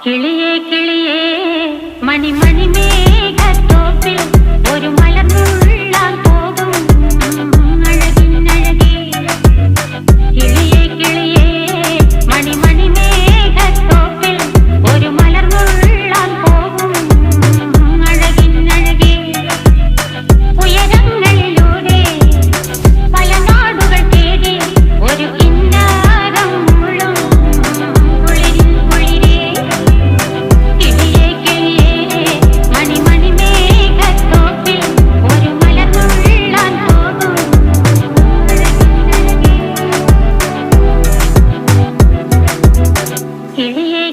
കിളിയേ കിളിയേ മണിമണി മേഘത്തോപ്പിൽ ഒരു മലർന്നുള്ളാൻ പോകും അഴകിനഴകേ. കിളിയേ കിളിയേ മണിമണി മേഘത്തോപ്പിൽ ഒരു മലർന്നുള്ളാൻ പോകും അഴകിനഴകേ. ഉയരങ്ങളിലൂടെ പല നാടുകൾ തേടി ഒരു കിന്നാരം മുള്ളും കുളിരിൻ കുളിരേ. കിളിയേ കിളിയേ മണിമണി മേഘത്തോപ്പിൽ ഒരു മലർന്നുള്ളാൻ പോകും അഴകിനഴകേ. കിളിയേ